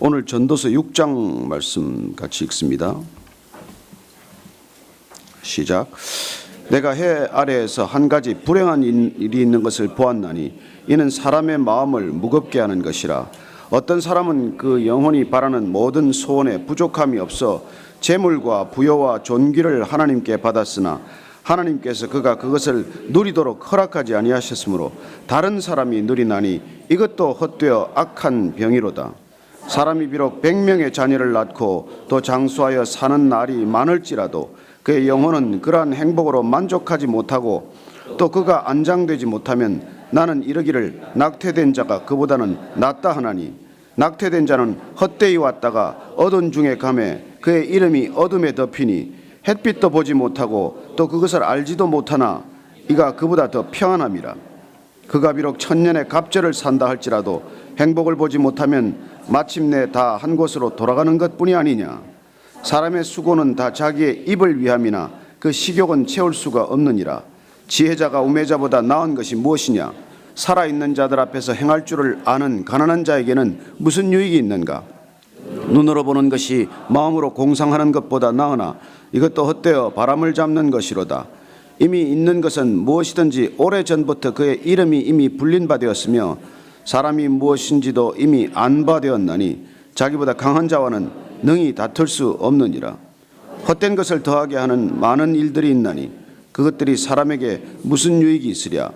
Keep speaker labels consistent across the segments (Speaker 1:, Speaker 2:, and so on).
Speaker 1: 오늘 전도서 6장 말씀 같이 읽습니다. 시작. 내가 해 아래에서 한 가지 불행한 일이 있는 것을 보았나니 이는 사람의 마음을 무겁게 하는 것이라. 어떤 사람은 그 영혼이 바라는 모든 소원에 부족함이 없어 재물과 부여와 존귀를 하나님께 받았으나 하나님께서 그가 그것을 누리도록 허락하지 아니하셨으므로 다른 사람이 누리나니 이것도 헛되어 악한 병이로다. 사람이 비록 100명의 자녀를 낳고 또 장수하여 사는 날이 많을지라도 그의 영혼은 그러한 행복으로 만족하지 못하고 또 그가 안장되지 못하면 나는 이르기를 낙태된 자가 그보다는 낫다 하나니 낙태된 자는 헛되이 왔다가 어두운 중에 가매 그의 이름이 어둠에 덮이니 햇빛도 보지 못하고 또 그것을 알지도 못하나 이가 그보다 더 평안함이라. 그가 비록 천년의 갑절을 산다 할지라도 행복을 보지 못하면 마침내 다 한 곳으로 돌아가는 것뿐이 아니냐. 사람의 수고는 다 자기의 입을 위함이나 그 식욕은 채울 수가 없느니라. 지혜자가 우매자보다 나은 것이 무엇이냐. 살아있는 자들 앞에서 행할 줄을 아는 가난한 자에게는 무슨 유익이 있는가. 눈으로 보는 것이 마음으로 공상하는 것보다 나으나 이것도 헛되어 바람을 잡는 것이로다. 이미 있는 것은 무엇이든지 오래전부터 그의 이름이 이미 불린 바 되었으며 사람이 무엇인지도 이미 안 바 되었나니 자기보다 강한 자와는 능히 다툴 수 없느니라. 헛된 것을 더하게 하는 많은 일들이 있나니 그것들이 사람에게 무슨 유익이 있으랴.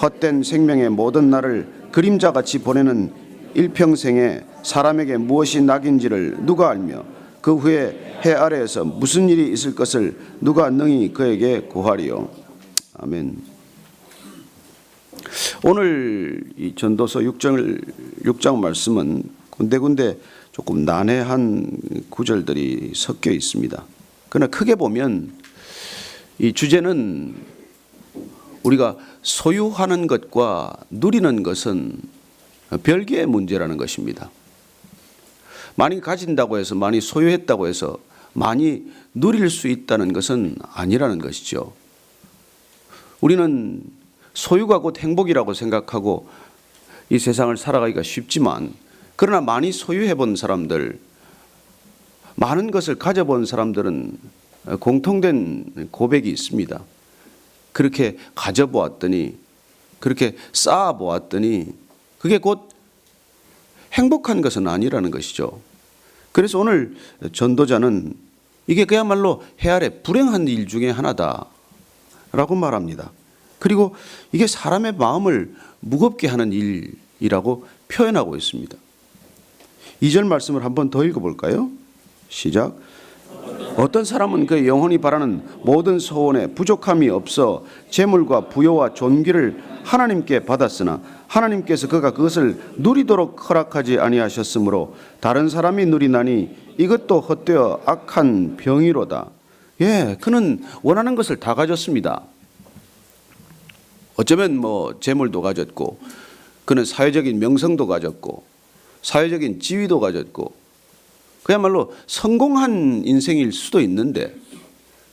Speaker 1: 헛된 생명의 모든 날을 그림자같이 보내는 일평생에 사람에게 무엇이 낙인지를 누가 알며 그 후에 해 아래에서 무슨 일이 있을 것을 누가 능히 그에게 구하리요. 아멘. 오늘 이 전도서 6장 말씀은 군데군데 조금 난해한 구절들이 섞여 있습니다. 그러나 크게 보면 이 주제는 우리가 소유하는 것과 누리는 것은 별개의 문제라는 것입니다. 많이 가진다고 해서 많이 소유했다고 해서 많이 누릴 수 있다는 것은 아니라는 것이죠. 우리는 소유가 곧 행복이라고 생각하고 이 세상을 살아가기가 쉽지만 그러나 많이 소유해 본 사람들, 많은 것을 가져본 사람들은 공통된 고백이 있습니다. 그렇게 가져보았더니, 그렇게 쌓아보았더니 그게 곧 행복한 것은 아니라는 것이죠. 그래서 오늘 전도자는 이게 그야말로 해 아래 불행한 일 중에 하나다라고 말합니다. 그리고 이게 사람의 마음을 무겁게 하는 일이라고 표현하고 있습니다. 2절 말씀을 한번 더 읽어볼까요? 시작. 어떤 사람은 그 영혼이 바라는 모든 소원에 부족함이 없어 재물과 부여와 존귀를 하나님께 받았으나 하나님께서 그가 그것을 누리도록 허락하지 아니하셨으므로 다른 사람이 누리나니 이것도 헛되어 악한 병이로다. 그는 원하는 것을 다 가졌습니다. 어쩌면 재물도 가졌고 그는 사회적인 명성도 가졌고 사회적인 지위도 가졌고 그야말로 성공한 인생일 수도 있는데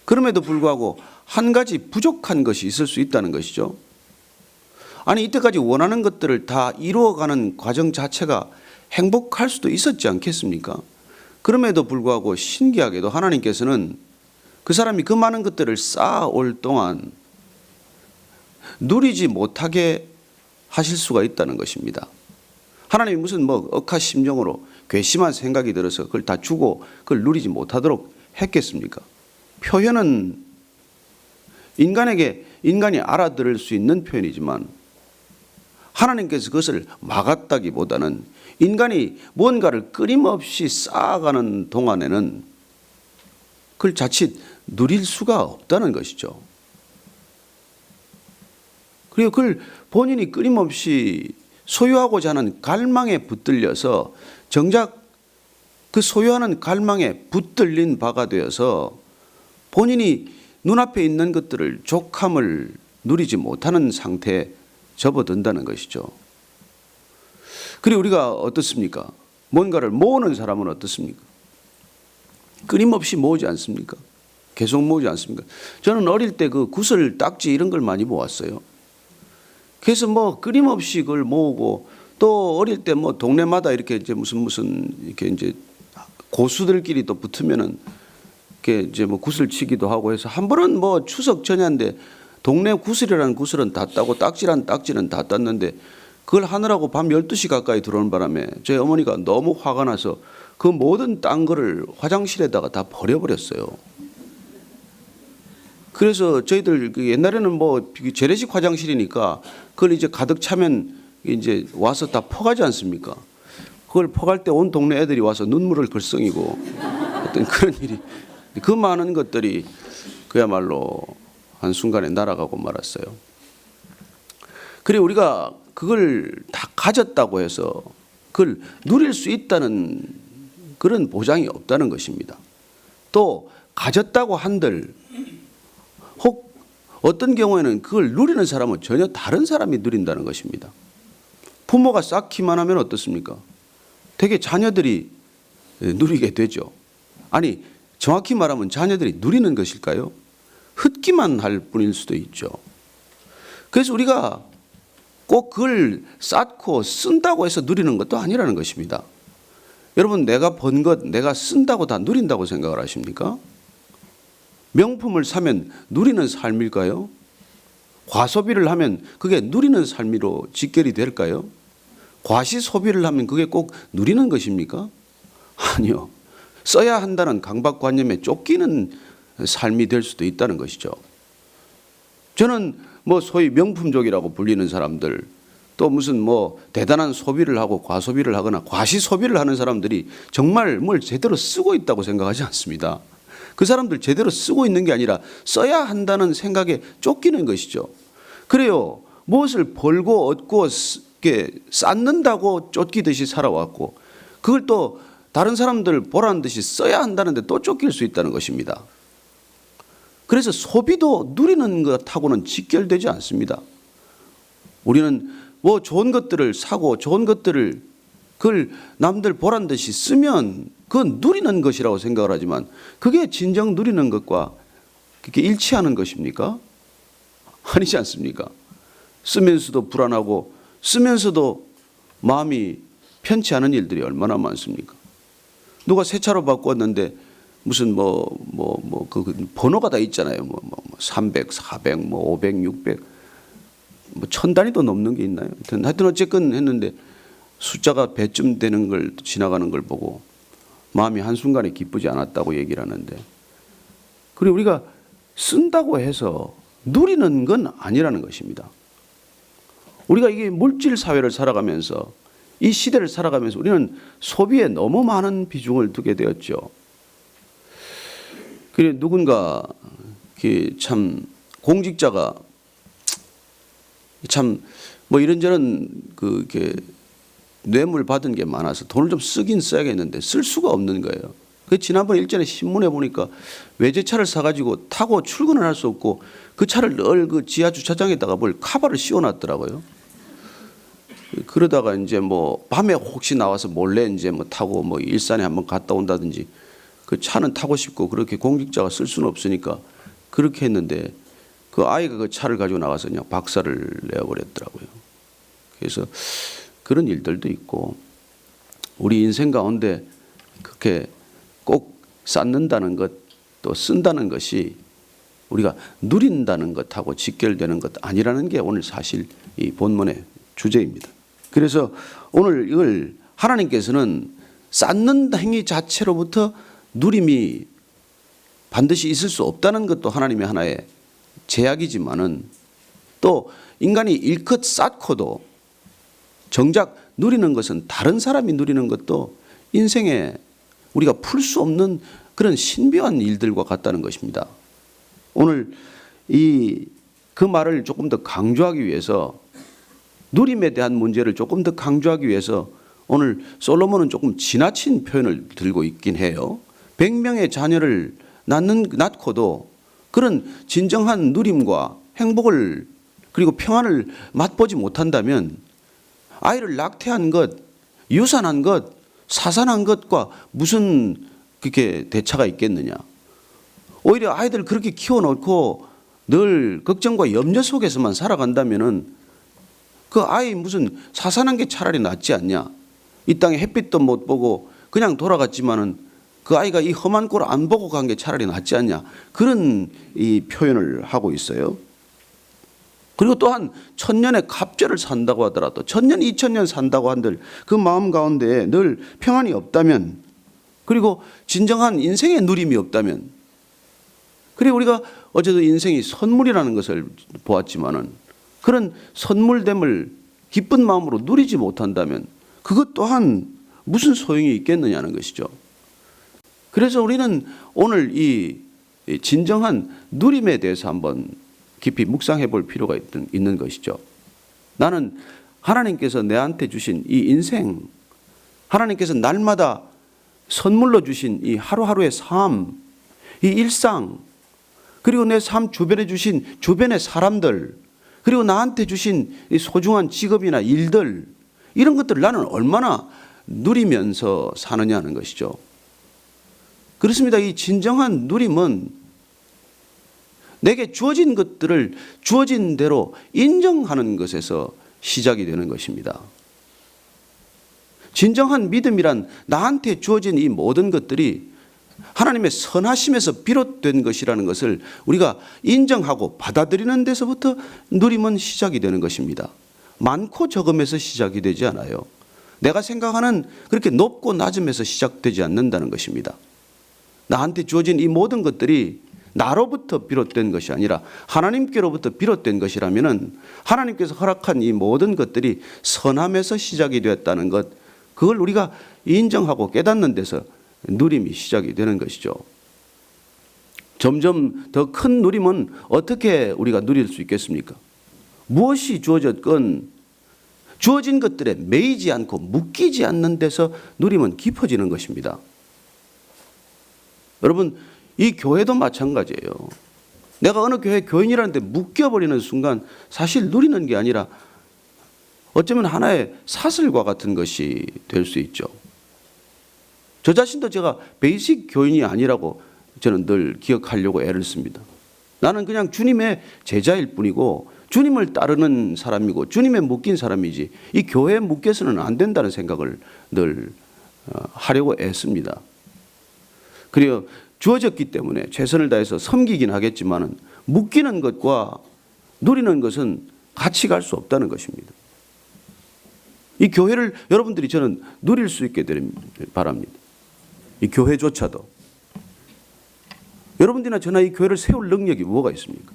Speaker 1: 그럼에도 불구하고 한 가지 부족한 것이 있을 수 있다는 것이죠. 아니 이때까지 원하는 것들을 다 이루어가는 과정 자체가 행복할 수도 있었지 않겠습니까? 그럼에도 불구하고 신기하게도 하나님께서는 그 사람이 그 많은 것들을 쌓아올 동안 누리지 못하게 하실 수가 있다는 것입니다. 하나님이 무슨 억하심정으로 괘씸한 생각이 들어서 그걸 다 주고 그걸 누리지 못하도록 했겠습니까? 표현은 인간이 알아들을 수 있는 표현이지만 하나님께서 그것을 막았다기보다는 인간이 뭔가를 끊임없이 쌓아가는 동안에는 그걸 자칫 누릴 수가 없다는 것이죠. 그리고 그걸 본인이 끊임없이 소유하고자 하는 갈망에 붙들려서 정작 그 소유하는 갈망에 붙들린 바가 되어서 본인이 눈앞에 있는 것들을 족함을 누리지 못하는 상태에 접어든다는 것이죠. 그리고 우리가 어떻습니까? 뭔가를 모으는 사람은 어떻습니까? 끊임없이 모으지 않습니까? 계속 모으지 않습니까? 저는 어릴 때 그 구슬, 딱지 이런 걸 많이 모았어요. 그래서 끊임없이 그걸 모으고 또 어릴 때 뭐 동네마다 이렇게 이제 무슨 이렇게 이제 고수들끼리 또 붙으면은 이렇게 이제 뭐 구슬 치기도 하고 해서 한 번은 뭐 추석 전야인데 동네 구슬이라는 구슬은 다 따고 딱지란 딱지는 다 땄는데 그걸 하느라고 밤 12시 가까이 들어오는 바람에 저희 어머니가 너무 화가 나서 그 모든 딴 거를 화장실에다가 다 버려버렸어요. 그래서 저희들 옛날에는 뭐 재래식 화장실이니까 그걸 이제 가득 차면 이제 와서 다 퍼가지 않습니까? 그걸 퍼갈 때 온 동네 애들이 와서 눈물을 글썽이고 어떤 그런 일이, 그 많은 것들이 그야말로 한순간에 날아가고 말았어요. 그래 우리가 그걸 다 가졌다고 해서 그걸 누릴 수 있다는 그런 보장이 없다는 것입니다. 또 가졌다고 한들 혹 어떤 경우에는 그걸 누리는 사람은 전혀 다른 사람이 누린다는 것입니다. 부모가 쌓기만 하면 어떻습니까? 되게 자녀들이 누리게 되죠. 아니 정확히 말하면 자녀들이 누리는 것일까요? 흩기만 할 뿐일 수도 있죠. 그래서 우리가 꼭 그걸 쌓고 쓴다고 해서 누리는 것도 아니라는 것입니다. 여러분 내가 번 것 내가 쓴다고 다 누린다고 생각을 하십니까? 명품을 사면 누리는 삶일까요? 과소비를 하면 그게 누리는 삶으로 직결이 될까요? 과시소비를 하면 그게 꼭 누리는 것입니까? 아니요. 써야 한다는 강박관념에 쫓기는 삶이 될 수도 있다는 것이죠. 저는 뭐 소위 명품족이라고 불리는 사람들, 또 무슨 뭐 대단한 소비를 하고 과소비를 하거나 과시소비를 하는 사람들이 정말 뭘 제대로 쓰고 있다고 생각하지 않습니다. 그 사람들 제대로 쓰고 있는 게 아니라 써야 한다는 생각에 쫓기는 것이죠. 그래요. 무엇을 벌고 얻고 쌓는다고 쫓기듯이 살아왔고 그걸 또 다른 사람들 보라는 듯이 써야 한다는데 또 쫓길 수 있다는 것입니다. 그래서 소비도 누리는 것하고는 직결되지 않습니다. 우리는 뭐 좋은 것들을 사고 좋은 것들을 그걸 남들 보란 듯이 쓰면 그건 누리는 것이라고 생각을 하지만 그게 진정 누리는 것과 그렇게 일치하는 것입니까? 아니지 않습니까? 쓰면서도 불안하고 쓰면서도 마음이 편치 않은 일들이 얼마나 많습니까? 누가 새 차로 바꿨는데 무슨 그 번호가 다 있잖아요. 300, 400, 500, 600, 1000단위도 넘는 게 있나요? 하여튼 어쨌건 했는데 숫자가 배쯤 되는 걸 지나가는 걸 보고 마음이 한순간에 기쁘지 않았다고 얘기를 하는데, 그리고 우리가 쓴다고 해서 누리는 건 아니라는 것입니다. 우리가 이게 물질 사회를 살아가면서 이 시대를 살아가면서 우리는 소비에 너무 많은 비중을 두게 되었죠. 그래 누군가 참 공직자가 참 뭐 이런저런 이렇게 뇌물 받은 게 많아서 돈을 좀 쓰긴 써야겠는데 쓸 수가 없는 거예요. 그 지난번 일전에 신문에 보니까 외제차를 사가지고 타고 출근을 할 수 없고 그 차를 늘 그 지하 주차장에다가 뭘 카바를 씌워놨더라고요. 그러다가 이제 뭐 밤에 혹시 나와서 몰래 이제 뭐 타고 뭐 일산에 한번 갔다 온다든지 그 차는 타고 싶고 그렇게 공직자가 쓸 수는 없으니까 그렇게 했는데 그 아이가 그 차를 가지고 나가서 그냥 박살을 내버렸더라고요. 그래서 그런 일들도 있고 우리 인생 가운데 그렇게 꼭 쌓는다는 것 또 쓴다는 것이 우리가 누린다는 것하고 직결되는 것 아니라는 게 오늘 사실 이 본문의 주제입니다. 그래서 오늘 이걸 하나님께서는 쌓는 행위 자체로부터 누림이 반드시 있을 수 없다는 것도 하나님의 하나의 제약이지만은 또 인간이 일컷 쌓고도 정작 누리는 것은 다른 사람이 누리는 것도 인생에 우리가 풀 수 없는 그런 신비한 일들과 같다는 것입니다. 오늘 그 말을 조금 더 강조하기 위해서 누림에 대한 문제를 조금 더 강조하기 위해서 오늘 솔로몬은 조금 지나친 표현을 들고 있긴 해요. 100명의 자녀를 낳고도 그런 진정한 누림과 행복을 그리고 평안을 맛보지 못한다면 아이를 낙태한 것, 유산한 것, 사산한 것과 무슨 그렇게 대차가 있겠느냐. 오히려 아이들 그렇게 키워놓고 늘 걱정과 염려 속에서만 살아간다면은 그 아이 무슨 사산한 게 차라리 낫지 않냐. 이 땅에 햇빛도 못 보고 그냥 돌아갔지만은 그 아이가 이 험한 꼴을 안 보고 간 게 차라리 낫지 않냐. 그런 이 표현을 하고 있어요. 그리고 또한 1000년의 갑절을 산다고 하더라도 1000년, 2000년 산다고 한들 그 마음 가운데 늘 평안이 없다면, 그리고 진정한 인생의 누림이 없다면, 그리고 우리가 어제도 인생이 선물이라는 것을 보았지만은 그런 선물됨을 기쁜 마음으로 누리지 못한다면 그것 또한 무슨 소용이 있겠느냐는 것이죠. 그래서 우리는 오늘 이 진정한 누림에 대해서 한번 깊이 묵상해 볼 필요가 있는 것이죠. 나는 하나님께서 내한테 주신 이 인생, 하나님께서 날마다 선물로 주신 이 하루하루의 삶, 이 일상, 그리고 내 삶 주변에 주신 주변의 사람들, 그리고 나한테 주신 이 소중한 직업이나 일들, 이런 것들을 나는 얼마나 누리면서 사느냐는 것이죠. 그렇습니다. 이 진정한 누림은 내게 주어진 것들을 주어진 대로 인정하는 것에서 시작이 되는 것입니다. 진정한 믿음이란 나한테 주어진 이 모든 것들이 하나님의 선하심에서 비롯된 것이라는 것을 우리가 인정하고 받아들이는 데서부터 누림은 시작이 되는 것입니다. 많고 적음에서 시작이 되지 않아요. 내가 생각하는 그렇게 높고 낮음에서 시작되지 않는다는 것입니다. 나한테 주어진 이 모든 것들이 나로부터 비롯된 것이 아니라 하나님께로부터 비롯된 것이라면은 하나님께서 허락한 이 모든 것들이 선함에서 시작이 되었다는 것, 그걸 우리가 인정하고 깨닫는 데서 누림이 시작이 되는 것이죠. 점점 더 큰 누림은 어떻게 우리가 누릴 수 있겠습니까? 무엇이 주어졌건 주어진 것들에 매이지 않고 묶이지 않는 데서 누림은 깊어지는 것입니다. 여러분, 이 교회도 마찬가지예요. 내가 어느 교회 교인이라는 데 묶여버리는 순간 사실 누리는 게 아니라 어쩌면 하나의 사슬과 같은 것이 될 수 있죠. 저 자신도 제가 베이직 교인이 아니라고 저는 늘 기억하려고 애를 씁니다. 나는 그냥 주님의 제자일 뿐이고 주님을 따르는 사람이고 주님에 묶인 사람이지 이 교회에 묶여서는 안 된다는 생각을 늘 하려고 애씁니다. 그리고 주어졌기 때문에 최선을 다해서 섬기긴 하겠지만은 묶이는 것과 누리는 것은 같이 갈 수 없다는 것입니다. 이 교회를 여러분들이 저는 누릴 수 있게 바랍니다. 이 교회조차도. 여러분들이나 저나 이 교회를 세울 능력이 뭐가 있습니까?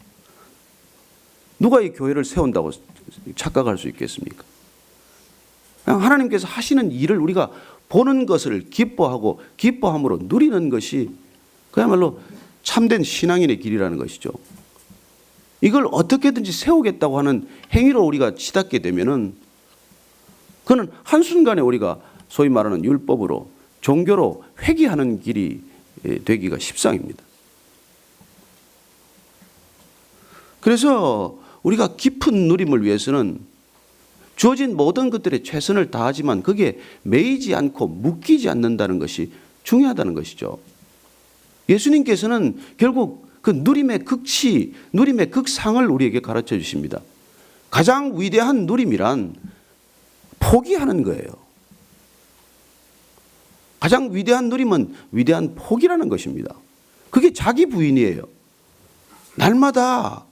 Speaker 1: 누가 이 교회를 세운다고 착각할 수 있겠습니까? 그냥 하나님께서 하시는 일을 우리가 보는 것을 기뻐하고 기뻐함으로 누리는 것이 그야말로 참된 신앙인의 길이라는 것이죠. 이걸 어떻게든지 세우겠다고 하는 행위로 우리가 치닫게 되면은 그는 한순간에 우리가 소위 말하는 율법으로 종교로 회귀하는 길이 되기가 십상입니다. 그래서 우리가 깊은 누림을 위해서는 주어진 모든 것들에 최선을 다하지만 그게 매이지 않고 묶이지 않는다는 것이 중요하다는 것이죠. 예수님께서는 결국 그 누림의 극치, 누림의 극상을 우리에게 가르쳐 주십니다. 가장 위대한 누림이란 포기하는 거예요. 가장 위대한 누림은 위대한 포기라는 것입니다. 그게 자기 부인이에요. 날마다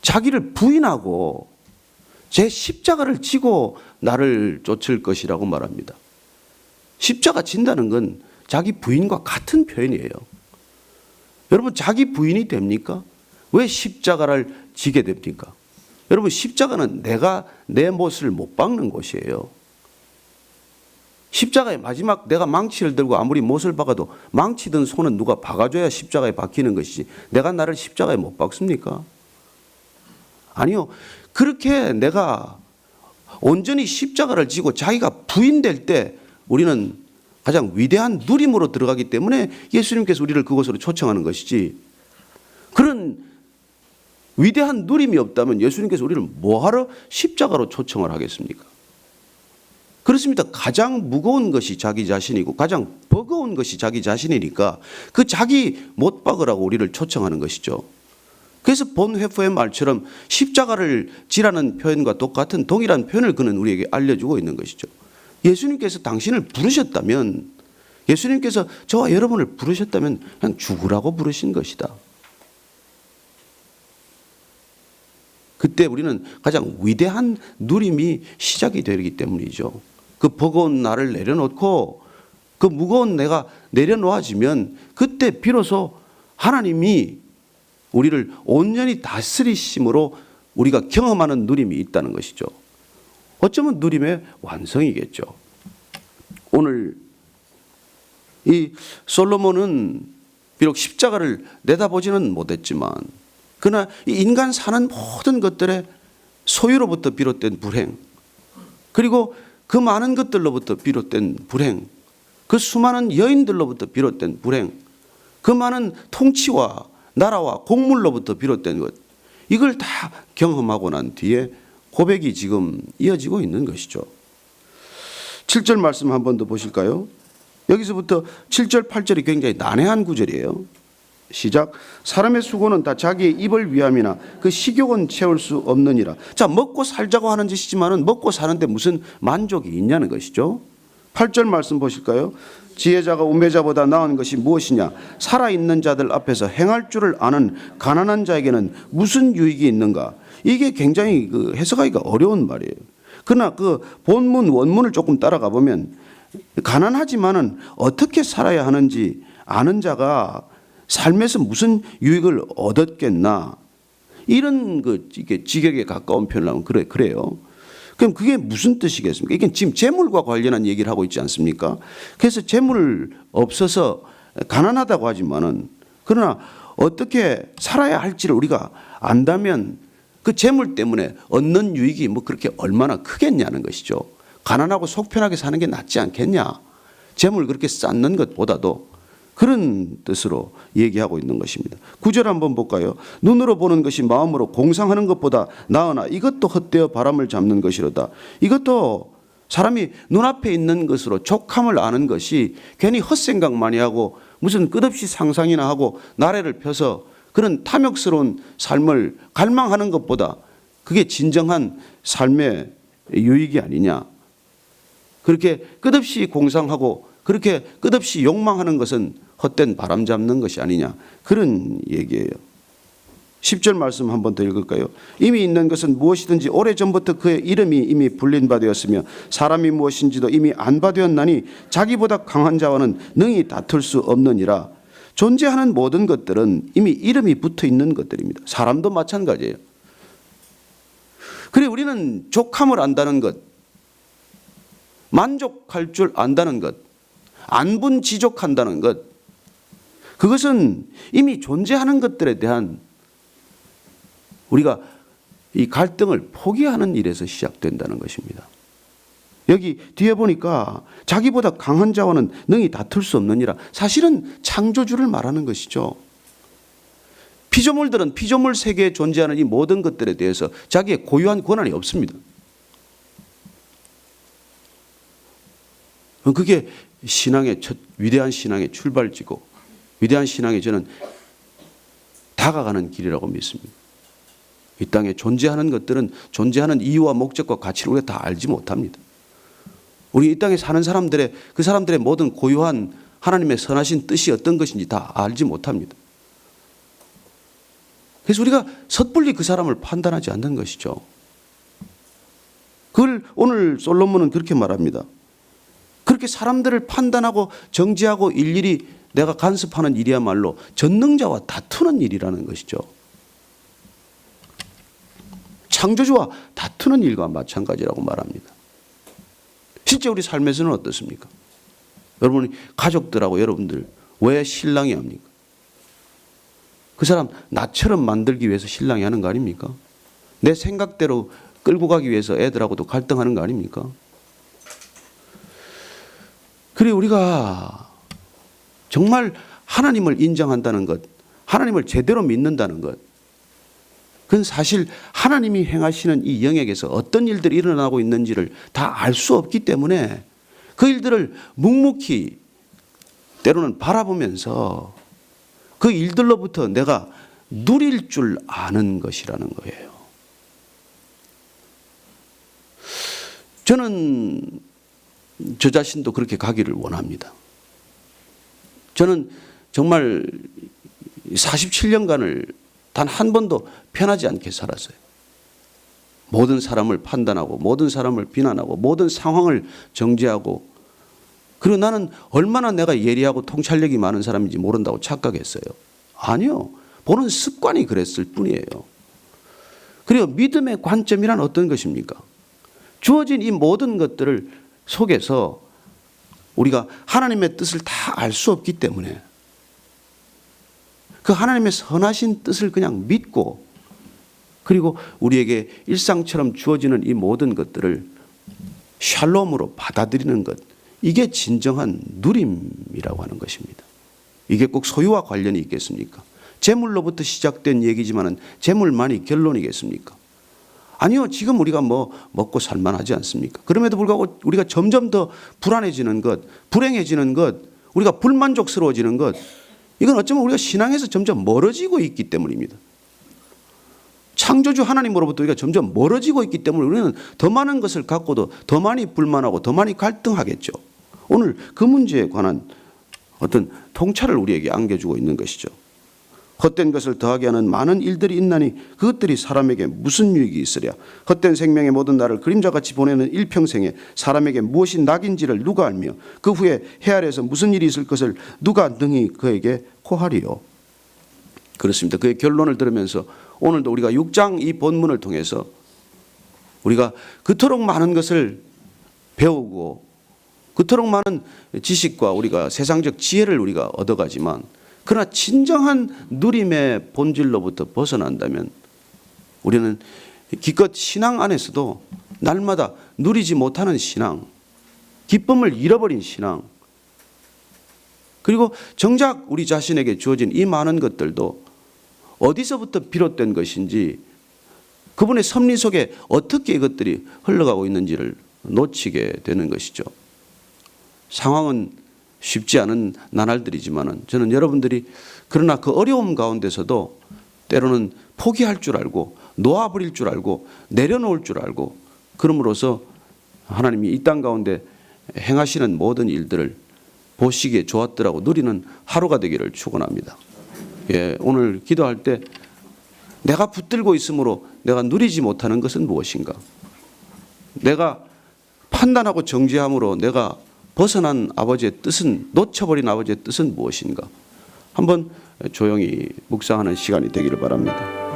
Speaker 1: 자기를 부인하고 제 십자가를 지고 나를 쫓을 것이라고 말합니다. 십자가 진다는 건 자기 부인과 같은 표현이에요. 여러분, 자기 부인이 됩니까? 왜 십자가를 지게 됩니까? 여러분, 십자가는 내가 내 못을 못 박는 곳이에요. 십자가의 마지막 내가 망치를 들고 아무리 못을 박아도 망치든 손은 누가 박아줘야 십자가에 박히는 것이지 내가 나를 십자가에 못 박습니까? 아니요. 그렇게 내가 온전히 십자가를 지고 자기가 부인될 때 우리는 가장 위대한 누림으로 들어가기 때문에 예수님께서 우리를 그곳으로 초청하는 것이지, 그런 위대한 누림이 없다면 예수님께서 우리를 뭐하러 십자가로 초청을 하겠습니까? 그렇습니다. 가장 무거운 것이 자기 자신이고 가장 버거운 것이 자기 자신이니까 그 자기 못 박으라고 우리를 초청하는 것이죠. 그래서 본회포의 말처럼 십자가를 지라는 표현과 똑같은 동일한 표현을 그는 우리에게 알려주고 있는 것이죠. 예수님께서 당신을 부르셨다면, 예수님께서 저와 여러분을 부르셨다면 그냥 죽으라고 부르신 것이다. 그때 우리는 가장 위대한 누림이 시작이 되기 때문이죠. 그 버거운 나를 내려놓고 그 무거운 내가 내려놓아지면 그때 비로소 하나님이 우리를 온전히 다스리심으로 우리가 경험하는 누림이 있다는 것이죠. 어쩌면 누림의 완성이겠죠. 오늘 이 솔로몬은 비록 십자가를 내다보지는 못했지만 그러나 이 인간 사는 모든 것들의 소유로부터 비롯된 불행, 그리고 그 많은 것들로부터 비롯된 불행, 그 수많은 여인들로부터 비롯된 불행, 그 많은 통치와 나라와 곡물로부터 비롯된 것, 이걸 다 경험하고 난 뒤에 고백이 지금 이어지고 있는 것이죠. 7절 말씀 한 번 더 보실까요? 여기서부터 7절 8절이 굉장히 난해한 구절이에요. 시작. 사람의 수고는 다 자기의 입을 위함이나 그 식욕은 채울 수 없느니라. 자, 먹고 살자고 하는 짓이지만은 먹고 사는데 무슨 만족이 있냐는 것이죠. 8절 말씀 보실까요? 지혜자가 우매자보다 나은 것이 무엇이냐? 살아있는 자들 앞에서 행할 줄을 아는 가난한 자에게는 무슨 유익이 있는가? 이게 굉장히 해석하기가 어려운 말이에요. 그러나 그 본문 원문을 조금 따라가 보면 가난하지만은 어떻게 살아야 하는지 아는 자가 삶에서 무슨 유익을 얻었겠나? 이런 이게 지격에 가까운 표현을 하면 그래요. 그럼 그게 무슨 뜻이겠습니까? 이게 지금 재물과 관련한 얘기를 하고 있지 않습니까? 그래서 재물 없어서 가난하다고 하지만은 그러나 어떻게 살아야 할지를 우리가 안다면 그 재물 때문에 얻는 유익이 뭐 그렇게 얼마나 크겠냐는 것이죠. 가난하고 속 편하게 사는 게 낫지 않겠냐? 재물 그렇게 쌓는 것보다도 그런 뜻으로 얘기하고 있는 것입니다. 9절 한번 볼까요? 눈으로 보는 것이 마음으로 공상하는 것보다 나으나 이것도 헛되어 바람을 잡는 것이로다. 이것도 사람이 눈앞에 있는 것으로 족함을 아는 것이 괜히 헛생각 많이 하고 무슨 끝없이 상상이나 하고 나래를 펴서 그런 탐욕스러운 삶을 갈망하는 것보다 그게 진정한 삶의 유익이 아니냐. 그렇게 끝없이 공상하고 그렇게 끝없이 욕망하는 것은 헛된 바람 잡는 것이 아니냐, 그런 얘기예요. 10절 말씀 한 번 더 읽을까요? 이미 있는 것은 무엇이든지 오래전부터 그의 이름이 이미 불린 바 되었으며 사람이 무엇인지도 이미 안 바 되었나니 자기보다 강한 자와는 능히 다툴 수 없느니라. 존재하는 모든 것들은 이미 이름이 붙어 있는 것들입니다. 사람도 마찬가지예요. 그래 우리는 족함을 안다는 것, 만족할 줄 안다는 것, 안분지족한다는 것, 그것은 이미 존재하는 것들에 대한 우리가 이 갈등을 포기하는 일에서 시작된다는 것입니다. 여기 뒤에 보니까 자기보다 강한 자와는 능히 다툴 수 없느니라. 사실은 창조주를 말하는 것이죠. 피조물들은 피조물 세계에 존재하는 이 모든 것들에 대해서 자기의 고유한 권한이 없습니다. 그게 신앙의 위대한 신앙의 출발지고 위대한 신앙이 저는 다가가는 길이라고 믿습니다. 이 땅에 존재하는 것들은 존재하는 이유와 목적과 가치를 우리가 다 알지 못합니다. 우리 이 땅에 사는 사람들의 그 사람들의 모든 고유한 하나님의 선하신 뜻이 어떤 것인지 다 알지 못합니다. 그래서 우리가 섣불리 그 사람을 판단하지 않는 것이죠. 그걸 오늘 솔로몬은 그렇게 말합니다. 그렇게 사람들을 판단하고 정지하고 일일이 내가 간섭하는 일이야말로 전능자와 다투는 일이라는 것이죠. 창조주와 다투는 일과 마찬가지라고 말합니다. 실제 우리 삶에서는 어떻습니까? 여러분이 가족들하고 여러분들 왜 신랑이 합니까? 그 사람 나처럼 만들기 위해서 신랑이 하는 거 아닙니까? 내 생각대로 끌고 가기 위해서 애들하고도 갈등하는 거 아닙니까? 그래 우리가 정말 하나님을 인정한다는 것, 하나님을 제대로 믿는다는 것, 그건 사실 하나님이 행하시는 이 영역에서 어떤 일들이 일어나고 있는지를 다 알 수 없기 때문에 그 일들을 묵묵히 때로는 바라보면서 그 일들로부터 내가 누릴 줄 아는 것이라는 거예요. 저는 저 자신도 그렇게 가기를 원합니다. 저는 정말 47년간을 단 한 번도 편하지 않게 살았어요. 모든 사람을 판단하고 모든 사람을 비난하고 모든 상황을 정죄하고, 그리고 나는 얼마나 내가 예리하고 통찰력이 많은 사람인지 모른다고 착각했어요. 아니요. 보는 습관이 그랬을 뿐이에요. 그리고 믿음의 관점이란 어떤 것입니까? 주어진 이 모든 것들을 속에서 우리가 하나님의 뜻을 다 알 수 없기 때문에 그 하나님의 선하신 뜻을 그냥 믿고, 그리고 우리에게 일상처럼 주어지는 이 모든 것들을 샬롬으로 받아들이는 것, 이게 진정한 누림이라고 하는 것입니다. 이게 꼭 소유와 관련이 있겠습니까? 재물로부터 시작된 얘기지만은 재물만이 결론이겠습니까? 아니요. 지금 우리가 먹고 살만하지 않습니까? 그럼에도 불구하고 우리가 점점 더 불안해지는 것, 불행해지는 것, 우리가 불만족스러워지는 것, 이건 어쩌면 우리가 신앙에서 점점 멀어지고 있기 때문입니다. 창조주 하나님으로부터 우리가 점점 멀어지고 있기 때문에 우리는 더 많은 것을 갖고도 더 많이 불만하고 더 많이 갈등하겠죠. 오늘 그 문제에 관한 어떤 통찰을 우리에게 안겨주고 있는 것이죠. 헛된 것을 더하게 하는 많은 일들이 있나니 그것들이 사람에게 무슨 유익이 있으랴. 헛된 생명의 모든 날을 그림자같이 보내는 일평생에 사람에게 무엇이 낙인지를 누가 알며 그 후에 해 아래에서 무슨 일이 있을 것을 누가 능히 그에게 고하리요. 그렇습니다. 그의 결론을 들으면서 오늘도 우리가 6장 이 본문을 통해서 우리가 그토록 많은 것을 배우고 그토록 많은 지식과 우리가 세상적 지혜를 우리가 얻어가지만, 그러나 진정한 누림의 본질로부터 벗어난다면 우리는 기껏 신앙 안에서도 날마다 누리지 못하는 신앙, 기쁨을 잃어버린 신앙, 그리고 정작 우리 자신에게 주어진 이 많은 것들도 어디서부터 비롯된 것인지, 그분의 섭리 속에 어떻게 이것들이 흘러가고 있는지를 놓치게 되는 것이죠. 상황은 쉽지 않은 나날들이지만 저는 여러분들이 그러나 그 어려움 가운데서도 때로는 포기할 줄 알고 놓아버릴 줄 알고 내려놓을 줄 알고, 그럼으로써 하나님이 이 땅 가운데 행하시는 모든 일들을 보시기에 좋았더라고 누리는 하루가 되기를 축원합니다. 예, 오늘 기도할 때 내가 붙들고 있으므로 내가 누리지 못하는 것은 무엇인가? 내가 판단하고 정죄함으로 내가 벗어난 아버지의 뜻은, 놓쳐버린 아버지의 뜻은 무엇인가? 한번 조용히 묵상하는 시간이 되기를 바랍니다.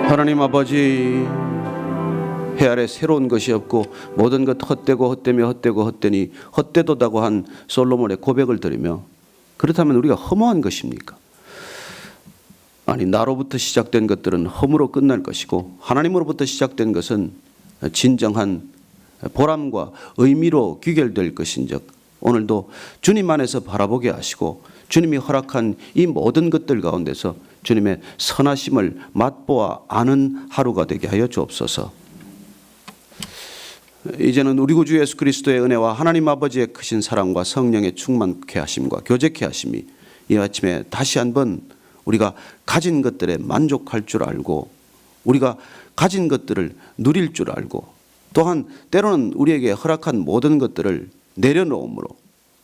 Speaker 1: 하나님 아버지, 해 아래 새로운 것이 없고 모든 것 헛되고 헛되며 헛되고 헛되니 헛되도다고 한 솔로몬의 고백을 들으며, 그렇다면 우리가 허무한 것입니까? 아니, 나로부터 시작된 것들은 허무로 끝날 것이고 하나님으로부터 시작된 것은 진정한 보람과 의미로 귀결될 것인즉, 오늘도 주님 안에서 바라보게 하시고 주님이 허락한 이 모든 것들 가운데서 주님의 선하심을 맛보아 아는 하루가 되게 하여 주옵소서. 이제는 우리 구주 예수 그리스도의 은혜와 하나님 아버지의 크신 사랑과 성령의 충만케 하심과 교제케 하심이 이 아침에 다시 한번 우리가 가진 것들에 만족할 줄 알고, 우리가 가진 것들을 누릴 줄 알고, 또한 때로는 우리에게 허락한 모든 것들을 내려놓음으로,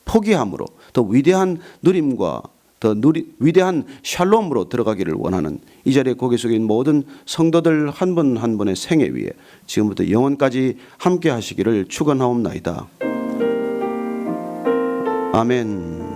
Speaker 1: 포기함으로 더 위대한 누림과 더 위대한 샬롬으로 들어가기를 원하는 이 자리에 고개 숙인 모든 성도들 한 분 한 분의 생애 위에 지금부터 영원까지 함께 하시기를 축원하옵나이다. 아멘.